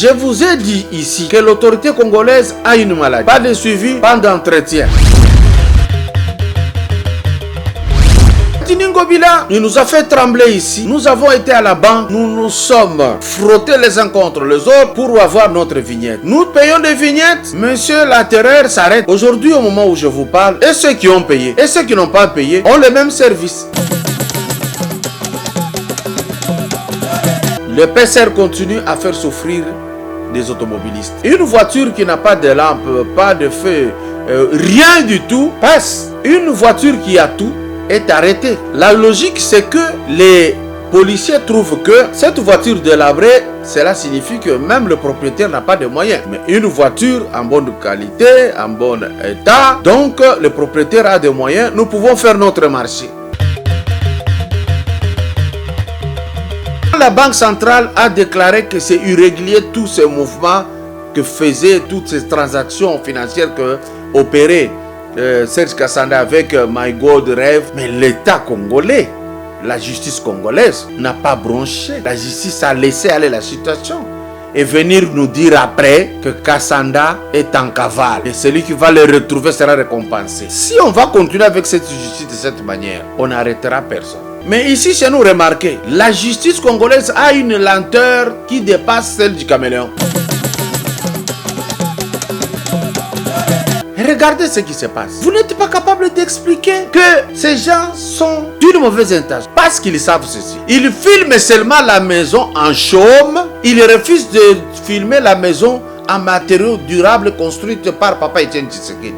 Je vous ai dit ici que l'autorité congolaise a une maladie. Pas de suivi, pas d'entretien. Ningobila, il nous a fait trembler ici. Nous avons été à la banque. Nous nous sommes frottés les uns contre les autres pour avoir notre vignette. Nous payons des vignettes. Monsieur, la terreur s'arrête. Aujourd'hui, au moment où je vous parle, et ceux qui ont payé, et ceux qui n'ont pas payé, ont le même service. Le PCR continue à faire souffrir des automobilistes. Une voiture qui n'a pas de lampe, pas de feu, rien du tout, passe. Une voiture qui a tout est arrêtée. La logique, c'est que les policiers trouvent que cette voiture délabrée, cela signifie que même le propriétaire n'a pas de moyens. Mais une voiture en bonne qualité, en bon état, donc le propriétaire a des moyens, nous pouvons faire notre marché. La Banque centrale a déclaré que c'est irrégulier tous ces mouvements que faisaient toutes ces transactions financières que opérait Serge Kassanda avec My God Rêve. Mais l'État congolais, la justice congolaise n'a pas bronché. La justice a laissé aller la situation et venir nous dire après que Kassanda est en cavale et celui qui va le retrouver sera récompensé. Si on va continuer avec cette justice de cette manière, on n'arrêtera personne. Mais ici, chez nous, remarquez, la justice congolaise a une lenteur qui dépasse celle du caméléon. Regardez ce qui se passe. Vous n'êtes pas capable d'expliquer que ces gens sont d'une mauvaise intention. Parce qu'ils savent ceci. Ils filment seulement la maison en chaume. Ils refusent de filmer la maison en matériaux durables construite par Papa Etienne Tshisekedi.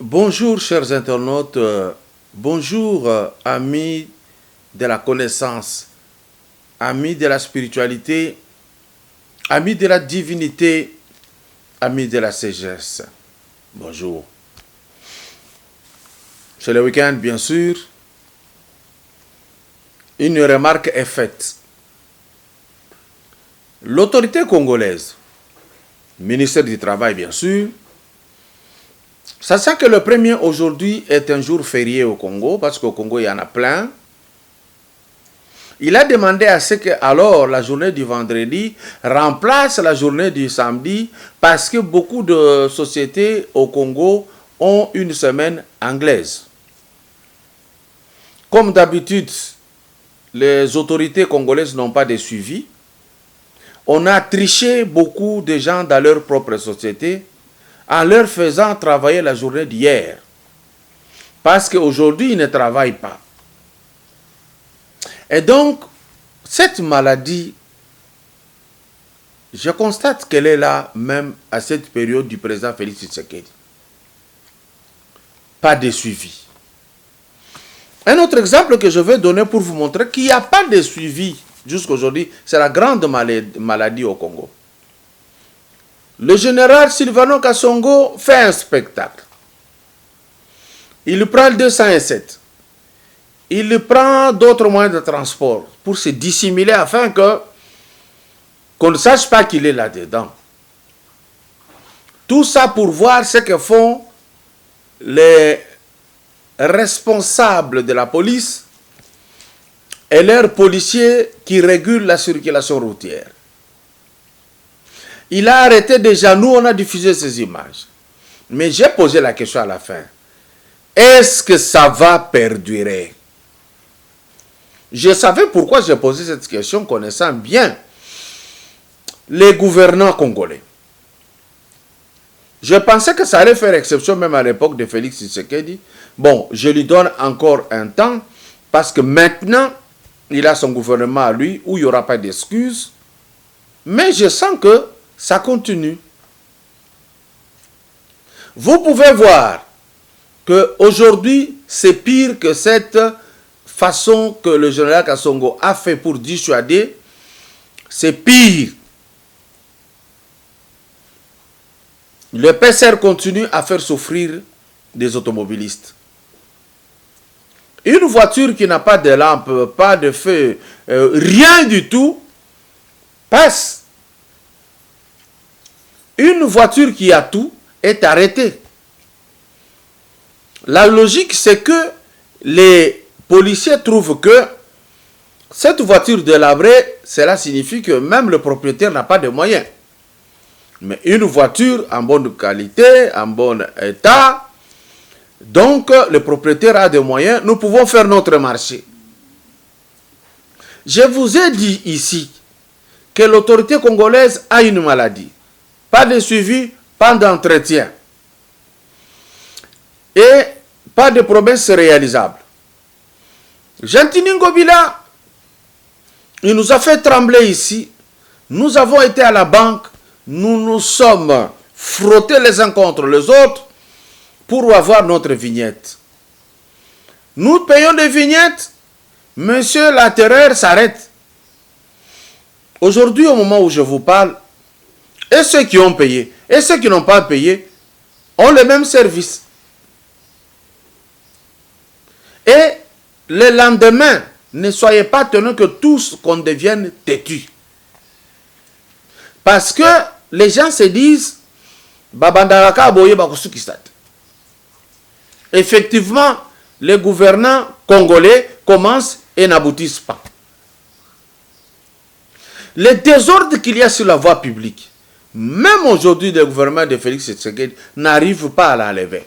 Bonjour chers internautes, bonjour amis de la connaissance, amis de la spiritualité, amis de la divinité, amis de la sagesse. Bonjour. C'est le week-end bien sûr. Une remarque est faite. L'autorité congolaise, ministère du Travail bien sûr, sachant que le 1er aujourd'hui est un jour férié au Congo, parce qu'au Congo il y en a plein, il a demandé à ce que alors la journée du vendredi remplace la journée du samedi, parce que beaucoup de sociétés au Congo ont une semaine anglaise. Comme d'habitude, les autorités congolaises n'ont pas de suivi. On a triché beaucoup de gens dans leur propre société en leur faisant travailler la journée d'hier. Parce qu'aujourd'hui, ils ne travaillent pas. Et donc, cette maladie, je constate qu'elle est là même à cette période du président Félix Tshisekedi. Pas de suivi. Un autre exemple que je vais donner pour vous montrer qu'il n'y a pas de suivi jusqu'à aujourd'hui, c'est la grande maladie au Congo. Le général Silvano Kasongo fait un spectacle. Il prend le 207. Il prend d'autres moyens de transport pour se dissimuler afin que qu'on ne sache pas qu'il est là-dedans. Tout ça pour voir ce que font les responsables de la police et leurs policiers qui régulent la circulation routière. Il a arrêté déjà, nous on a diffusé ces images. Mais j'ai posé la question à la fin. Est-ce que ça va perdurer? Je savais pourquoi j'ai posé cette question, connaissant bien les gouvernants congolais. Je pensais que ça allait faire exception même à l'époque de Félix Tshisekedi. Bon, je lui donne encore un temps parce que maintenant, il a son gouvernement à lui où il n'y aura pas d'excuses. Mais je sens que ça continue. Vous pouvez voir qu'aujourd'hui, c'est pire que cette façon que le général Kassongo a fait pour dissuader. C'est pire. Le PCR continue à faire souffrir des automobilistes. Une voiture qui n'a pas de lampe, pas de feu, rien du tout, passe. Une voiture qui a tout est arrêtée. La logique, c'est que les policiers trouvent que cette voiture délabrée, cela signifie que même le propriétaire n'a pas de moyens. Mais une voiture en bonne qualité, en bon état, donc le propriétaire a des moyens, nous pouvons faire notre marché. Je vous ai dit ici que l'autorité congolaise a une maladie. Pas de suivi, pas d'entretien. Et pas de promesses réalisables. Gentini Ngobila, il nous a fait trembler ici. Nous avons été à la banque. Nous nous sommes frottés les uns contre les autres pour avoir notre vignette. Nous payons des vignettes. Monsieur, la terreur s'arrête. Aujourd'hui, au moment où je vous parle, et ceux qui ont payé, et ceux qui n'ont pas payé, ont le même service. Et le lendemain, ne soyez pas tenus que tous qu'on devienne têtus. Parce que les gens se disent, Babandaraka aboye bakusukistat. Effectivement, les gouvernants congolais commencent et n'aboutissent pas. Les désordres qu'il y a sur la voie publique, même aujourd'hui, le gouvernement de Félix Tshisekedi n'arrive pas à l'enlever.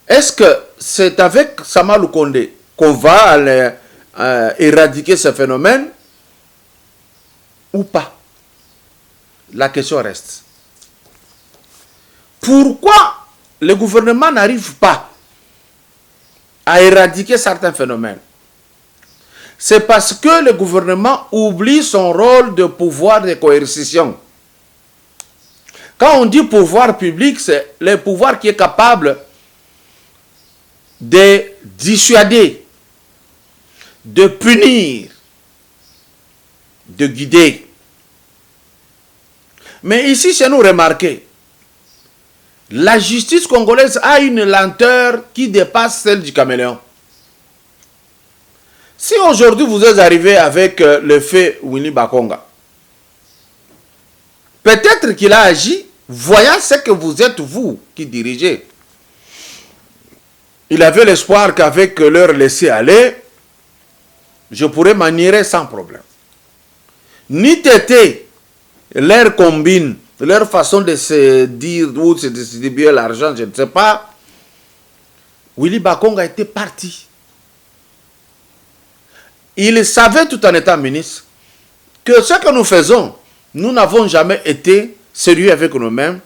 Est-ce que c'est avec Sama Lukonde qu'on va éradiquer ce phénomène ou pas? La question reste. Pourquoi le gouvernement n'arrive pas à éradiquer certains phénomènes? C'est parce que le gouvernement oublie son rôle de pouvoir de coercition. Quand on dit pouvoir public, c'est le pouvoir qui est capable de dissuader, de punir, de guider. Mais ici, chez nous, remarquez, la justice congolaise a une lenteur qui dépasse celle du caméléon. Si aujourd'hui vous êtes arrivé avec le fait Willy Bakonga, peut-être qu'il a agi, voyant ce que vous êtes vous qui dirigez. Il avait l'espoir qu'avec leur laisser-aller, je pourrais manier sans problème. Ni Tété, leur combine, leur façon de se dire ou de se distribuer l'argent, je ne sais pas. Willy Bakonga était parti. Il savait tout en étant ministre que ce que nous faisons, nous n'avons jamais été sérieux avec nous-mêmes.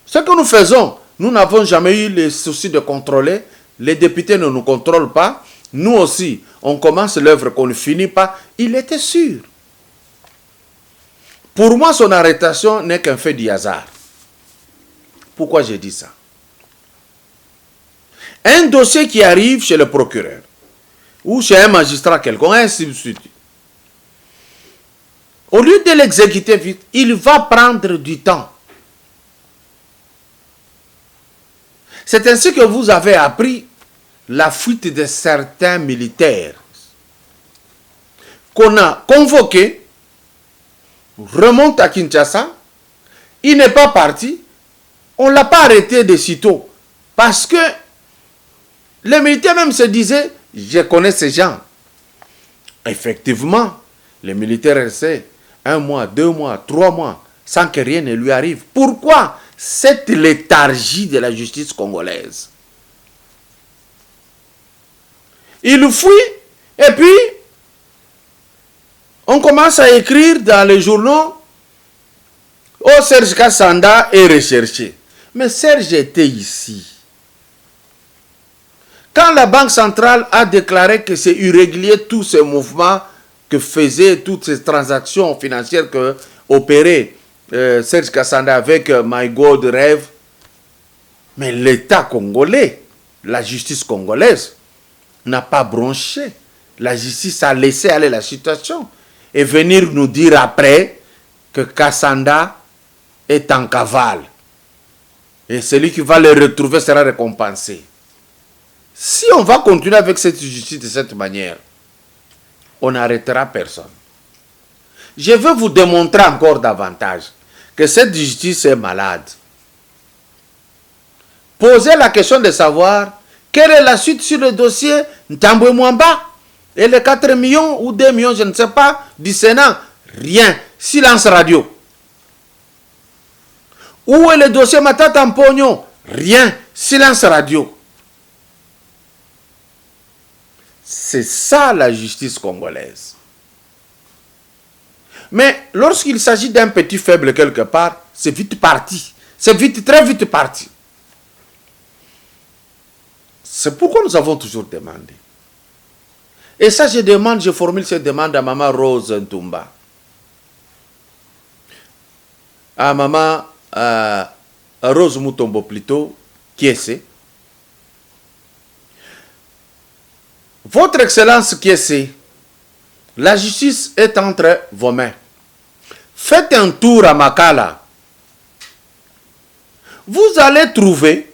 Ce que nous faisons, nous n'avons jamais eu le souci de contrôler. Les députés ne nous contrôlent pas. Nous aussi, on commence l'œuvre qu'on ne finit pas. Il était sûr. Pour moi, son arrestation n'est qu'un fait du hasard. Pourquoi j'ai dit ça? Un dossier qui arrive chez le procureur ou chez un magistrat quelconque, ainsi de suite. Au lieu de l'exécuter vite, il va prendre du temps. C'est ainsi que vous avez appris la fuite de certains militaires qu'on a convoqués remonte à Kinshasa. Il n'est pas parti. On ne l'a pas arrêté de sitôt. Parce que les militaires même se disaient, je connais ces gens. Effectivement, les militaires restaient 1 mois, 2 mois, 3 mois, sans que rien ne lui arrive. Pourquoi cette léthargie de la justice congolaise? Il fuit et puis on commence à écrire dans les journaux: oh, Serge Kassanda est recherché. Mais Serge était ici. Quand la Banque centrale a déclaré que c'est irrégulier tous ces mouvements que faisaient, toutes ces transactions financières que opérait Serge Kassanda avec My God Rêve, mais l'État congolais, la justice congolaise, n'a pas bronché. La justice a laissé aller la situation et venir nous dire après que Kassanda est en cavale. Et celui qui va le retrouver sera récompensé. Si on va continuer avec cette justice de cette manière, on n'arrêtera personne. Je veux vous démontrer encore davantage que cette justice est malade. Posez la question de savoir quelle est la suite sur le dossier Ntambwe Mwamba et les 4 millions ou 2 millions, je ne sais pas, du Sénat. Rien. Silence radio. Où est le dossier Matata Mpogno? Rien. Silence radio. C'est ça la justice congolaise. Mais lorsqu'il s'agit d'un petit faible quelque part, c'est vite parti. C'est vite, très vite parti. C'est pourquoi nous avons toujours demandé. Et ça, je formule cette demande à Maman Rose Ntumba. À Maman Rose Mutombo plutôt, Kiese. Votre Excellence Kiese, la justice est entre vos mains. Faites un tour à Makala. Vous allez trouver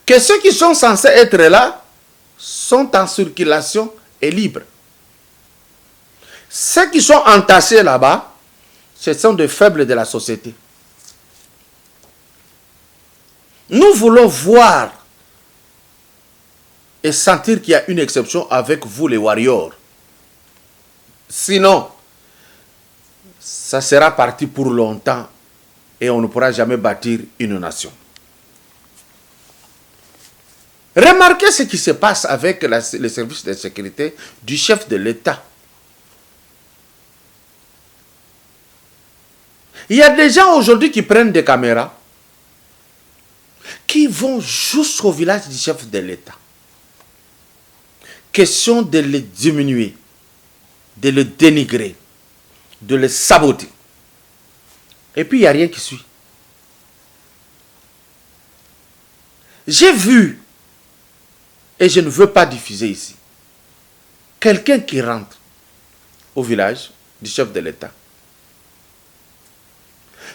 que ceux qui sont censés être là sont en circulation et libres. Ceux qui sont entassés là-bas, ce sont des faibles de la société. Nous voulons voir et sentir qu'il y a une exception avec vous les warriors. Sinon, ça sera parti pour longtemps et on ne pourra jamais bâtir une nation. Remarquez ce qui se passe avec les services de sécurité du chef de l'État. Il y a des gens aujourd'hui qui prennent des caméras, qui vont jusqu'au village du chef de l'État. Question de le diminuer, de le dénigrer, de le saboter. Et puis il n'y a rien qui suit. J'ai vu, et je ne veux pas diffuser ici, quelqu'un qui rentre au village du chef de l'État,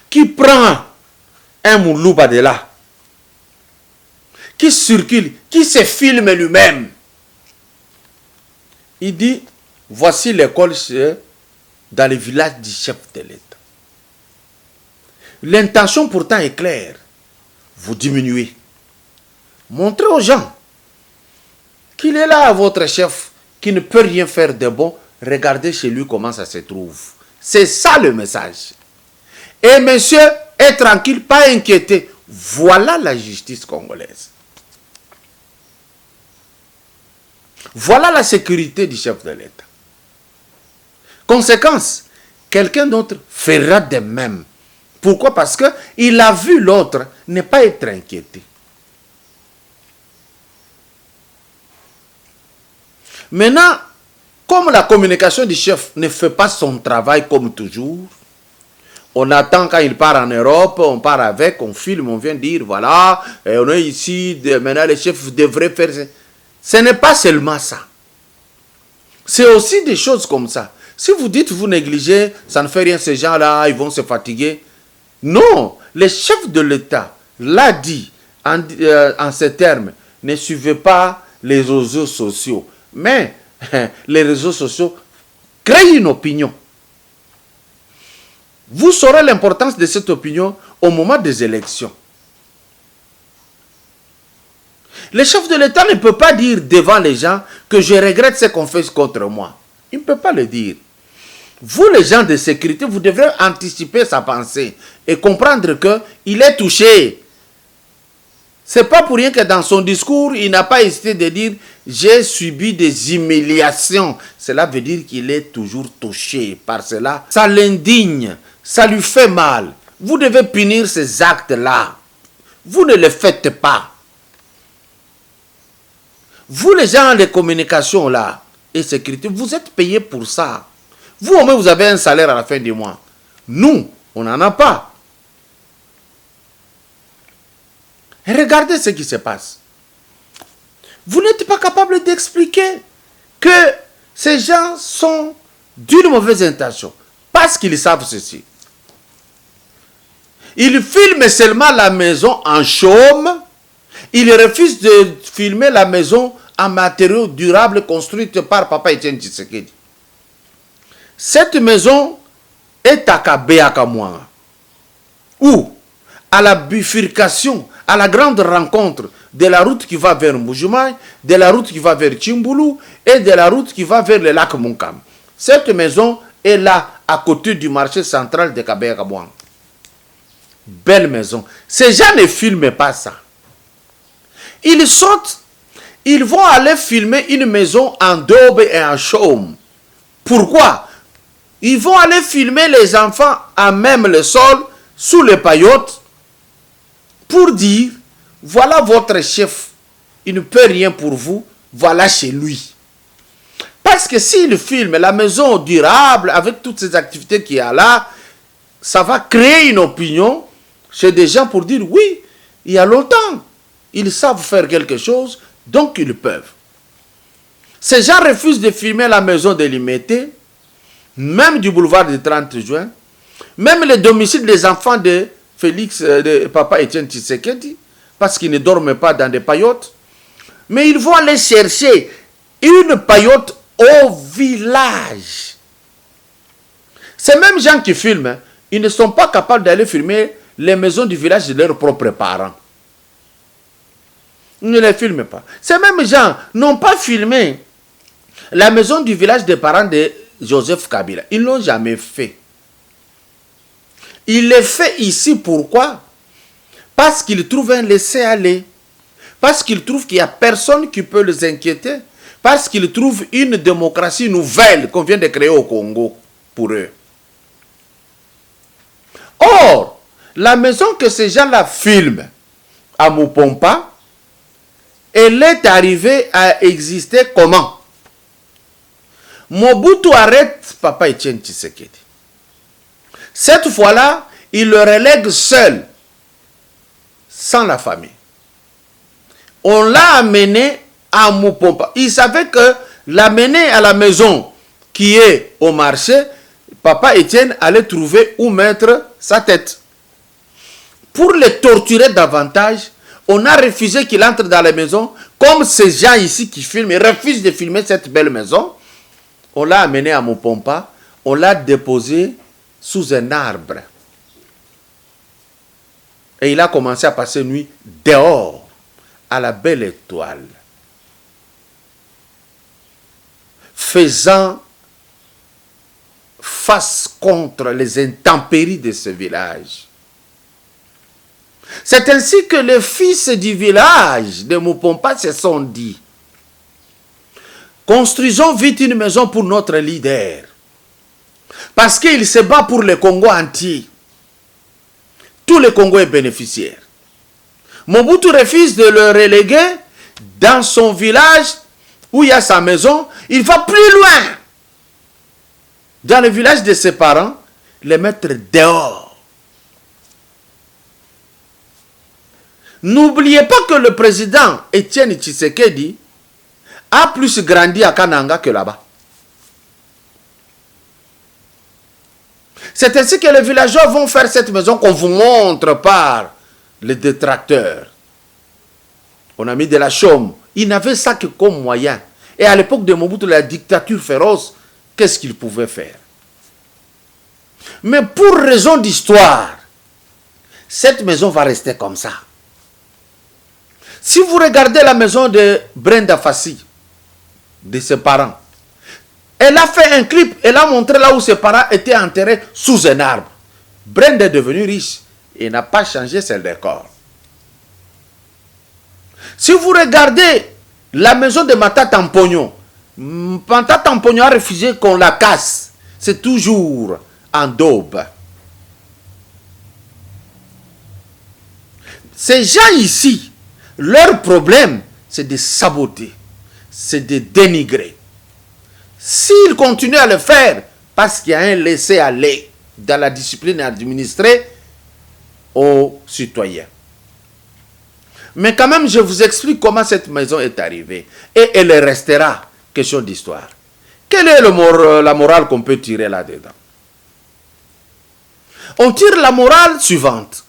qui prend un Moulouba de là, qui circule, qui se filme lui-même. Il dit, voici l'école dans le village du chef de l'État. L'intention pourtant est claire. Vous diminuez. Montrez aux gens qu'il est là, votre chef, qui ne peut rien faire de bon. Regardez chez lui comment ça se trouve. C'est ça le message. Et monsieur est tranquille, pas inquiété. Voilà la justice congolaise. Voilà la sécurité du chef de l'État. Conséquence, quelqu'un d'autre fera de même. Pourquoi? Parce qu'il a vu l'autre ne pas être inquiété. Maintenant, comme la communication du chef ne fait pas son travail comme toujours, on attend quand il part en Europe, on part avec, on filme, on vient dire, voilà, on est ici, maintenant le chef devrait faire... Ce n'est pas seulement ça. C'est aussi des choses comme ça. Si vous dites, vous négligez, ça ne fait rien, ces gens-là, ils vont se fatiguer. Non, le chef de l'État l'a dit en ces termes, ne suivez pas les réseaux sociaux. Mais les réseaux sociaux créent une opinion. Vous saurez l'importance de cette opinion au moment des élections. Le chef de l'État ne peut pas dire devant les gens que je regrette ce qu'on fait contre moi. Il ne peut pas le dire. Vous, les gens de sécurité, vous devrez anticiper sa pensée et comprendre qu'il est touché. Ce n'est pas pour rien que dans son discours, il n'a pas hésité de dire « j'ai subi des humiliations ». Cela veut dire qu'il est toujours touché par cela. Ça l'indigne, ça lui fait mal. Vous devez punir ces actes-là. Vous ne le faites pas. Vous, les gens de communication là et sécurité, vous êtes payés pour ça. Vous, au moins, vous avez un salaire à la fin du mois. Nous, on n'en a pas. Regardez ce qui se passe. Vous n'êtes pas capable d'expliquer que ces gens sont d'une mauvaise intention. Parce qu'ils savent ceci. Ils filment seulement la maison en chaume. Ils refusent de filmer la maison en matériaux durables construite par Papa Etienne Tshisekedi. Cette maison est à Kabeakamouanga, où, à la bifurcation, à la grande rencontre de la route qui va vers Mbujimaï, de la route qui va vers Tchimboulou et de la route qui va vers le lac Moukam. Cette maison est là, à côté du marché central de Kabeakamouanga. Belle maison. Ces gens ne filment pas ça. Ils sautent, ils vont aller filmer une maison en daube et en chaume. Pourquoi? Ils vont aller filmer les enfants à même le sol, sous les paillotes, pour dire, voilà votre chef, il ne peut rien pour vous, voilà chez lui. Parce que s'il filme la maison durable, avec toutes ces activités qu'il y a là, ça va créer une opinion chez des gens pour dire, oui, il y a longtemps, ils savent faire quelque chose, donc ils peuvent. Ces gens refusent de filmer la maison de Limete, même du boulevard du 30 juin, même le domicile des enfants de Félix, de Papa Etienne Tshisekedi, parce qu'ils ne dorment pas dans des paillotes. Mais ils vont aller chercher une paillote au village. Ces mêmes gens qui filment, ils ne sont pas capables d'aller filmer les maisons du village de leurs propres parents. Ils ne les filment pas. Ces mêmes gens n'ont pas filmé la maison du village des parents de Joseph Kabila. Ils ne l'ont jamais fait. Il le fait ici, pourquoi? Parce qu'ils trouvent un laisser-aller. Parce qu'ils trouvent qu'il n'y a personne qui peut les inquiéter. Parce qu'ils trouvent une démocratie nouvelle qu'on vient de créer au Congo pour eux. Or, la maison que ces gens-là filment à Mupompa, elle est arrivée à exister comment? Mobutu arrête Papa Etienne Tshisekedi. Cette fois-là, il le relègue seul, sans la famille. On l'a amené à Mupompa. Il savait que l'amener à la maison qui est au marché, Papa Etienne allait trouver où mettre sa tête. Pour le torturer davantage, on a refusé qu'il entre dans la maison. Comme ces gens ici qui filment, ils refusent de filmer cette belle maison. On l'a amené à Mupompa, on l'a déposé sous un arbre. Et il a commencé à passer nuit dehors, à la belle étoile, faisant face contre les intempéries de ce village. C'est ainsi que les fils du village de Mupompa se sont dit, construisons vite une maison pour notre leader. Parce qu'il se bat pour le Congo entier. Tout le Congo est bénéficiaire. Mobutu refuse de le reléguer dans son village où il y a sa maison. Il va plus loin. Dans le village de ses parents, les mettre dehors. N'oubliez pas que le président Etienne Tshisekedi a plus grandi à Kananga que là-bas. C'est ainsi que les villageois vont faire cette maison qu'on vous montre par les détracteurs. On a mis de la chaume. Ils n'avaient ça que comme moyen. Et à l'époque de Mobutu, la dictature féroce, qu'est-ce qu'ils pouvaient faire? Mais pour raison d'histoire, cette maison va rester comme ça. Si vous regardez la maison de Brenda Fassi, de ses parents, elle a fait un clip, elle a montré là où ses parents étaient enterrés sous un arbre. Brenda est devenue riche et n'a pas changé ses décors. Si vous regardez la maison de Mata Tampognon, Mata Tampognon a refusé qu'on la casse. C'est toujours en daube. Ces gens ici, leur problème, c'est de saboter, c'est de dénigrer. S'ils continuent à le faire, parce qu'il y a un laisser-aller dans la discipline administrée aux citoyens. Mais quand même, je vous explique comment cette maison est arrivée. Et elle restera question d'histoire. Quelle est la morale qu'on peut tirer là-dedans? On tire la morale suivante.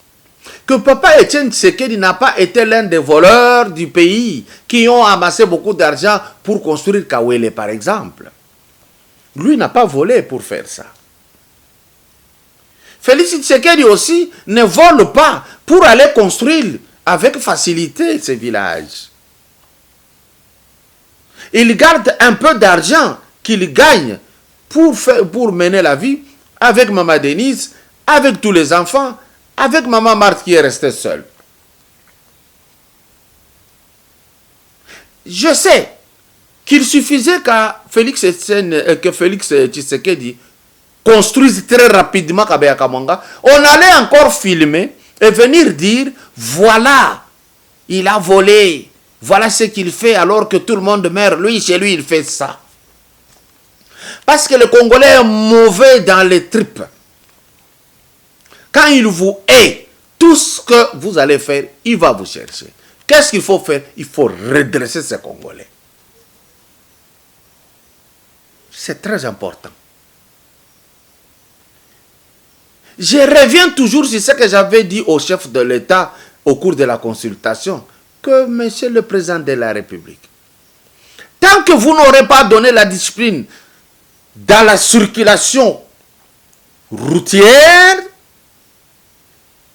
Que Papa Etienne Tshisekedi n'a pas été l'un des voleurs du pays qui ont amassé beaucoup d'argent pour construire Kawele, par exemple. Lui n'a pas volé pour faire ça. Félix Tshisekedi aussi ne vole pas pour aller construire avec facilité ces villages. Il garde un peu d'argent qu'il gagne pour mener la vie avec Maman Denise, avec tous les enfants, avec Maman Marthe qui est restée seule. Je sais qu'il suffisait que Félix Tshisekedi construise très rapidement Kabeya Kamanga. On allait encore filmer et venir dire, voilà, il a volé, voilà ce qu'il fait alors que tout le monde meurt. Lui, chez lui, il fait ça. Parce que le Congolais est mauvais dans les tripes. Quand il vous hait, tout ce que vous allez faire, il va vous chercher. Qu'est-ce qu'il faut faire? Il faut redresser ces Congolais. C'est très important. Je reviens toujours sur ce que j'avais dit au chef de l'État au cours de la consultation, que Monsieur le Président de la République, tant que vous n'aurez pas donné la discipline dans la circulation routière,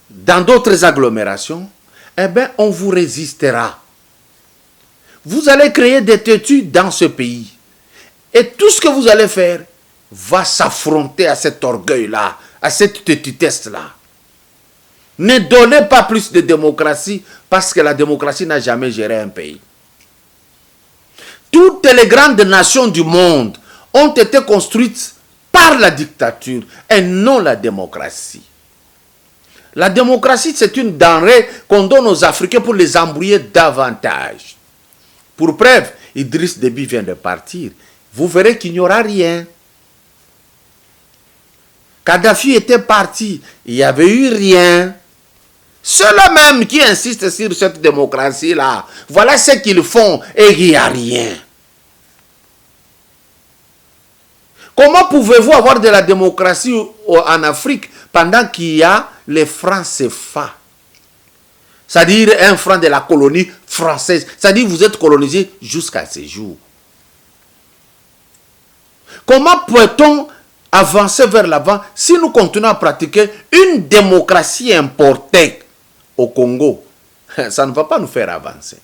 dans d'autres agglomérations, eh bien, on vous résistera. Vous allez créer des têtus dans ce pays. Et tout ce que vous allez faire va s'affronter à cet orgueil-là, à cette têtutesse-là. Ne donnez pas plus de démocratie parce que la démocratie n'a jamais géré un pays. Toutes les grandes nations du monde ont été construites par la dictature et non la démocratie. La démocratie, c'est une denrée qu'on donne aux Africains pour les embrouiller davantage. Pour preuve, Idriss Déby vient de partir. Vous verrez qu'il n'y aura rien. Kadhafi était parti, il n'y avait eu rien. Ceux-là même qui insistent sur cette démocratie-là, voilà ce qu'ils font et il n'y a rien. Comment pouvez-vous avoir de la démocratie en Afrique pendant qu'il y a les francs CFA? C'est-à-dire un franc de la colonie française. C'est-à-dire vous êtes colonisé jusqu'à ce jour. Comment peut-on avancer vers l'avant si nous continuons à pratiquer une démocratie importée au Congo? Ça ne va pas nous faire avancer.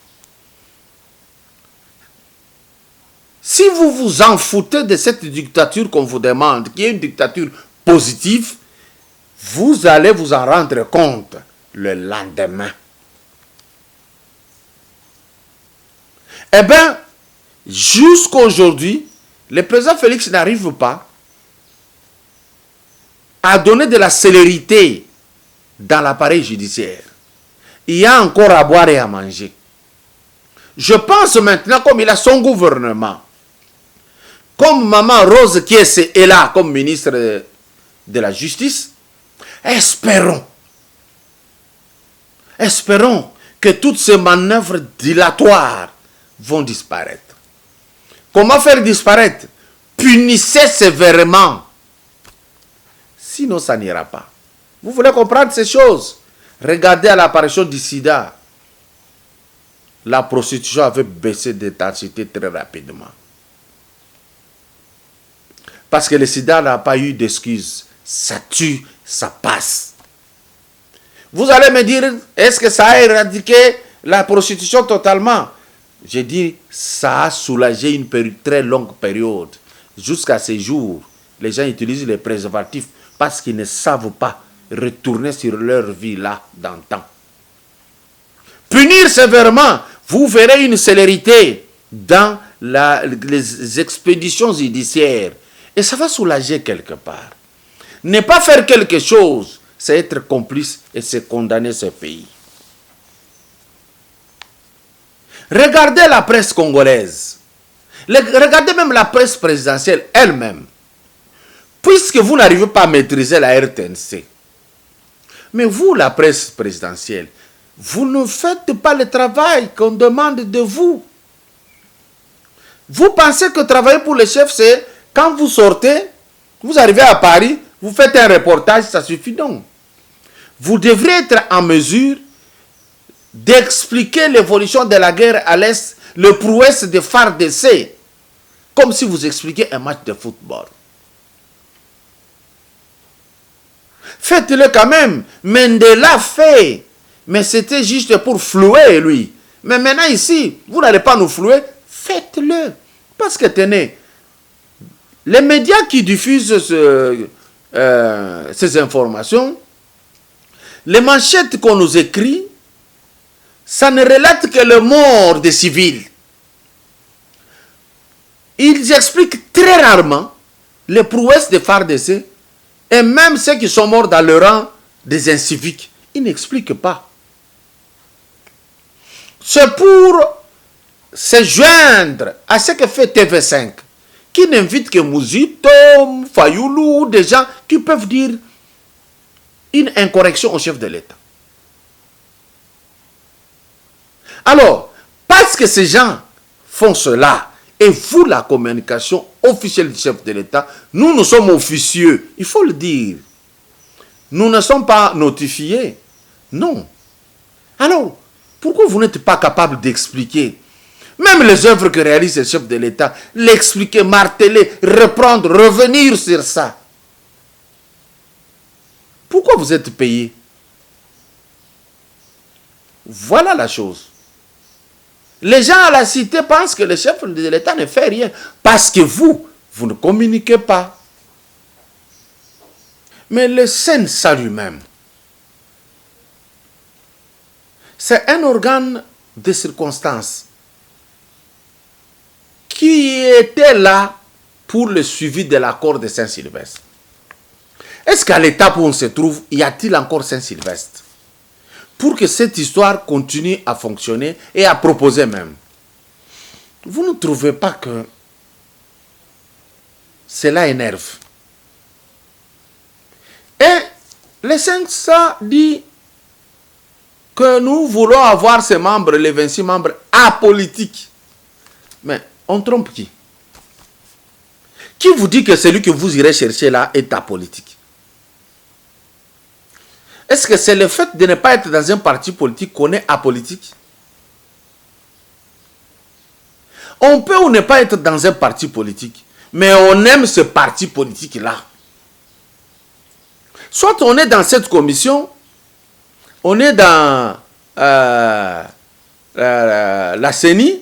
Si vous vous en foutez de cette dictature qu'on vous demande, qui est une dictature positive, vous allez vous en rendre compte le lendemain. Eh bien, jusqu'à aujourd'hui, le président Félix n'arrive pas à donner de la célérité dans l'appareil judiciaire. Il y a encore à boire et à manger. Je pense maintenant, comme il a son gouvernement, comme Maman Rose Kiese est là comme ministre de la Justice, espérons que toutes ces manœuvres dilatoires vont disparaître. Comment faire disparaître? Punissez sévèrement. Sinon, ça n'ira pas. Vous voulez comprendre ces choses? Regardez à l'apparition du sida. La prostitution avait baissé d'intensité très rapidement. Parce que le sida n'a pas eu d'excuses. ça tue, ça passe. Vous allez me dire, est-ce que ça a éradiqué la prostitution totalement? J'ai dit, ça a soulagé une très longue période. Jusqu'à ces jours, les gens utilisent les préservatifs parce qu'ils ne savent pas retourner sur leur vie là d'antan. Punir sévèrement, vous verrez une célérité dans les expéditions judiciaires. Et ça va soulager quelque part. Ne pas faire quelque chose, c'est être complice et c'est condamner ce pays. Regardez la presse congolaise. Regardez même la presse présidentielle elle-même. Puisque vous n'arrivez pas à maîtriser la RTNC. Mais vous, la presse présidentielle, vous ne faites pas le travail qu'on demande de vous. Vous pensez que travailler pour le chef, c'est quand vous sortez, vous arrivez à Paris, vous faites un reportage, ça suffit donc. Vous devrez être en mesure d'expliquer l'évolution de la guerre à l'Est, le prouesse de FARDC, comme si vous expliquiez un match de football. Faites-le quand même. Mandela fait. Mais c'était juste pour flouer lui. Mais maintenant ici, vous n'allez pas nous flouer. Faites-le. Parce que tenez, les médias qui diffusent ces informations, les manchettes qu'on nous écrit, ça ne relate que le mort des civils. Ils expliquent très rarement les prouesses des FARDC. Et même ceux qui sont morts dans le rang des inciviques, ils n'expliquent pas. C'est pour se joindre à ce que fait TV5, qui n'invite que Mouzito, Fayoulou, des gens qui peuvent dire une incorrection au chef de l'État. Alors, parce que ces gens font cela, et vous, la communication officielle du chef de l'État, nous sommes officieux, il faut le dire. Nous ne sommes pas notifiés. Non. Alors, pourquoi vous n'êtes pas capable d'expliquer? Même les œuvres que réalise le chef de l'État, l'expliquer, marteler, reprendre, revenir sur ça. Pourquoi vous êtes payé? Voilà la chose. Les gens à la cité pensent que le chef de l'État ne fait rien. Parce que vous ne communiquez pas. Mais le CNSA lui-même, c'est un organe de circonstance qui était là pour le suivi de l'accord de Saint-Sylvestre. Est-ce qu'à l'étape où on se trouve, y a-t-il encore Saint-Sylvestre? Pour que cette histoire continue à fonctionner et à proposer même. Vous ne trouvez pas que cela énerve? Et le CNSA dit que nous voulons avoir ces membres, les 26 membres, apolitiques. Mais on trompe qui? Qui vous dit que celui que vous irez chercher là est apolitique? Est-ce que c'est le fait de ne pas être dans un parti politique qu'on est apolitique? On peut ou ne pas être dans un parti politique, mais on aime ce parti politique-là. Soit on est dans cette commission, on est dans la CENI,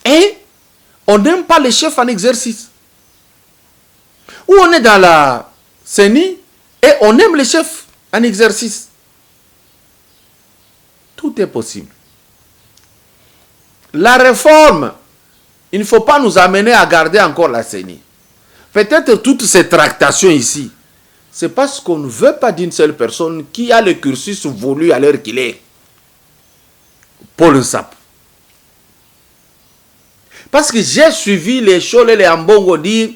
et on n'aime pas les chefs en exercice. Ou on est dans la CENI, et on aime les chefs en exercice. Tout est possible. La réforme, il ne faut pas nous amener à garder encore la CENI. Peut-être toutes ces tractations ici, c'est parce qu'on ne veut pas d'une seule personne qui a le cursus voulu à l'heure qu'il est. Paul Nsap. Parce que j'ai suivi les Chol et les Ambongo dire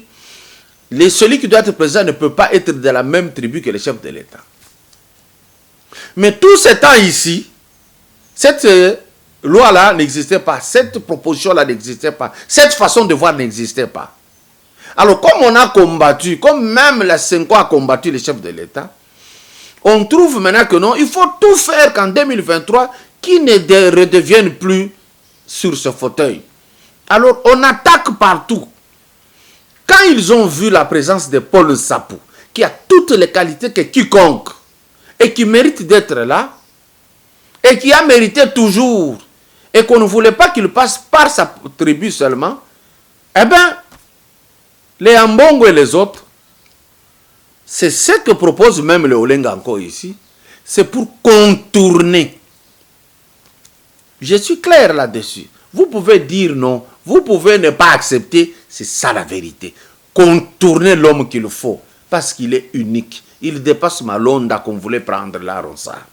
celui qui doit être président ne peut pas être de la même tribu que le chef de l'État. Mais tout ce temps ici, cette loi-là n'existait pas, cette proposition-là n'existait pas, cette façon de voir n'existait pas. Alors, comme on a combattu, comme même la Senko a combattu le chef de l'État, on trouve maintenant que non, il faut tout faire qu'en 2023, qu'il ne redevienne plus sur ce fauteuil. Alors, on attaque partout. Quand ils ont vu la présence de Paul Nsapou, qui a toutes les qualités que quiconque, et qui mérite d'être là, et qui a mérité toujours, et qu'on ne voulait pas qu'il passe par sa tribu seulement, eh bien, les Ambongo et les autres, c'est ce que propose même le Olenganko ici, c'est pour contourner. Je suis clair là-dessus. Vous pouvez dire non, vous pouvez ne pas accepter, c'est ça la vérité. Contourner l'homme qu'il faut, parce qu'il est unique. Il dépasse Malonda qu'on voulait prendre là, Ronsard.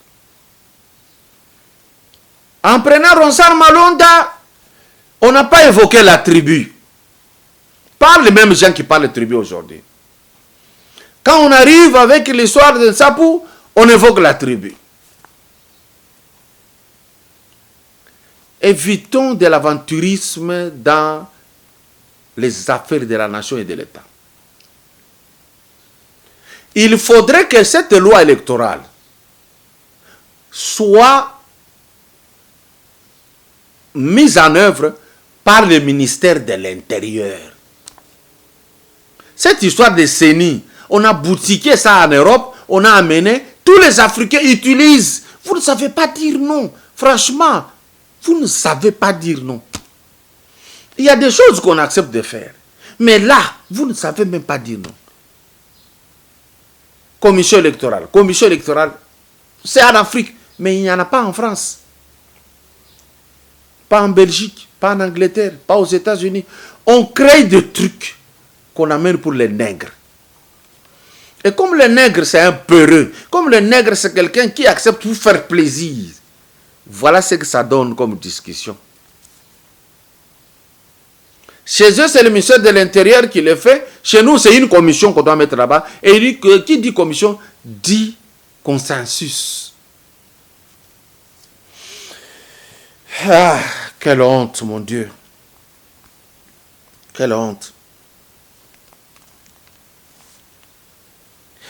En prenant Ronsard Malonda, on n'a pas évoqué la tribu. Par les mêmes gens qui parlent de tribu aujourd'hui. Quand on arrive avec l'histoire de Nsapou, on évoque la tribu. Évitons de l'aventurisme dans les affaires de la nation et de l'État. Il faudrait que cette loi électorale soit mise en œuvre par le ministère de l'Intérieur. Cette histoire de CENI, on a boutiqué ça en Europe, on a amené, tous les Africains utilisent. Vous ne savez pas dire non. Franchement, vous ne savez pas dire non. Il y a des choses qu'on accepte de faire. Mais là, vous ne savez même pas dire non. Commission électorale, c'est en Afrique, mais il n'y en a pas en France. Pas en Belgique, pas en Angleterre, pas aux États-Unis. On crée des trucs qu'on amène pour les nègres. Et comme le nègre, c'est un peureux, comme le nègre, c'est quelqu'un qui accepte pour faire plaisir, voilà ce que ça donne comme discussion. Chez eux, c'est le ministère de l'Intérieur qui le fait. Chez nous, c'est une commission qu'on doit mettre là-bas. Et qui dit commission, dit consensus. Ah, quelle honte, mon Dieu. Quelle honte.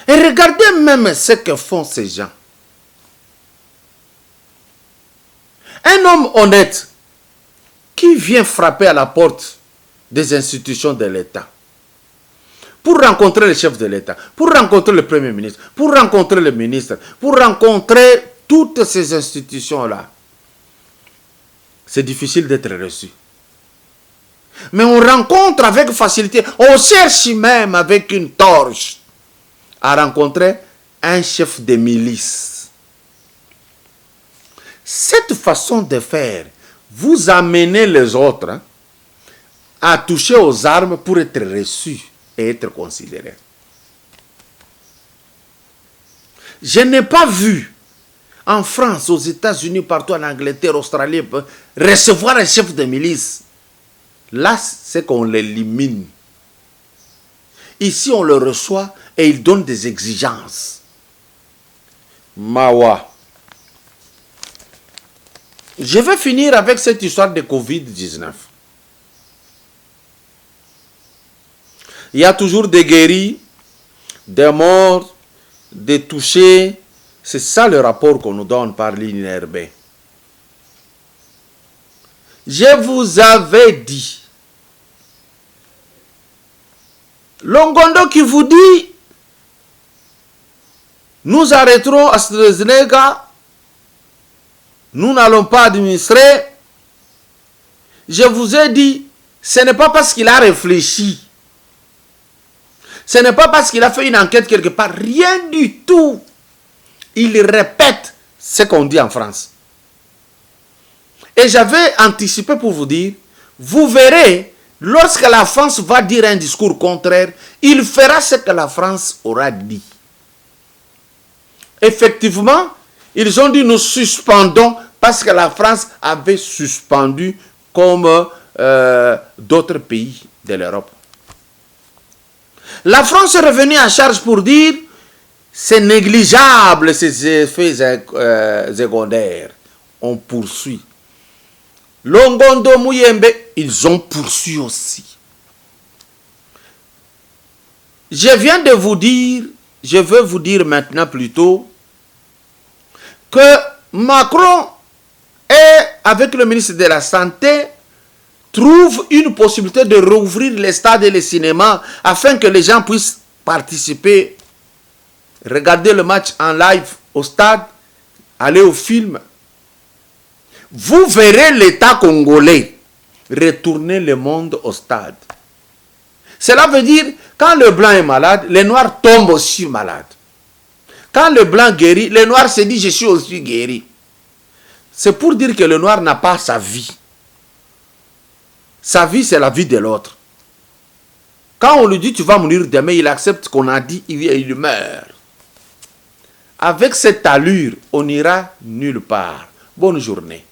Et regardez même ce que font ces gens. Un homme honnête qui vient frapper à la porte des institutions de l'État pour rencontrer le chef de l'État, pour rencontrer le Premier ministre, pour rencontrer le ministre, pour rencontrer toutes ces institutions-là, c'est difficile d'être reçu. Mais on rencontre avec facilité, on cherche même avec une torche à rencontrer un chef de milice. Cette façon de faire, vous amenez les autres à toucher aux armes pour être reçus et être considérés. Je n'ai pas vu en France, aux États-Unis, partout en Angleterre, Australie, recevoir un chef de milice. Là, c'est qu'on l'élimine. Ici, on le reçoit et il donne des exigences. Mawa. Je vais finir avec cette histoire de Covid-19. Il y a toujours des guéris, des morts, des touchés. C'est ça le rapport qu'on nous donne par l'INRB. Je vous avais dit, Longondo qui vous dit, nous arrêterons AstraZeneca, nous n'allons pas administrer. Je vous ai dit, ce n'est pas parce qu'il a réfléchi. Ce n'est pas parce qu'il a fait une enquête quelque part. Rien du tout. Il répète ce qu'on dit en France. Et j'avais anticipé pour vous dire, vous verrez, lorsque la France va dire un discours contraire, il fera ce que la France aura dit. Effectivement, ils ont dit nous suspendons parce que la France avait suspendu comme d'autres pays de l'Europe. La France est revenue à charge pour dire c'est négligeable ces effets secondaires. On poursuit. Longondo Muyembe, ils ont poursuivi aussi. Je viens de vous dire, je veux vous dire maintenant plutôt, que Macron et avec le ministre de la Santé trouve une possibilité de rouvrir les stades et les cinémas afin que les gens puissent participer regardez le match en live au stade, allez au film. Vous verrez l'État congolais retourner le monde au stade. Cela veut dire, quand le blanc est malade, les noirs tombent aussi malades. Quand le blanc guérit, le noir se dit, je suis aussi guéri. C'est pour dire que le noir n'a pas sa vie. Sa vie, c'est la vie de l'autre. Quand on lui dit, tu vas mourir demain, il accepte qu'on a dit, il meurt. Avec cette allure, on n'ira nulle part. Bonne journée.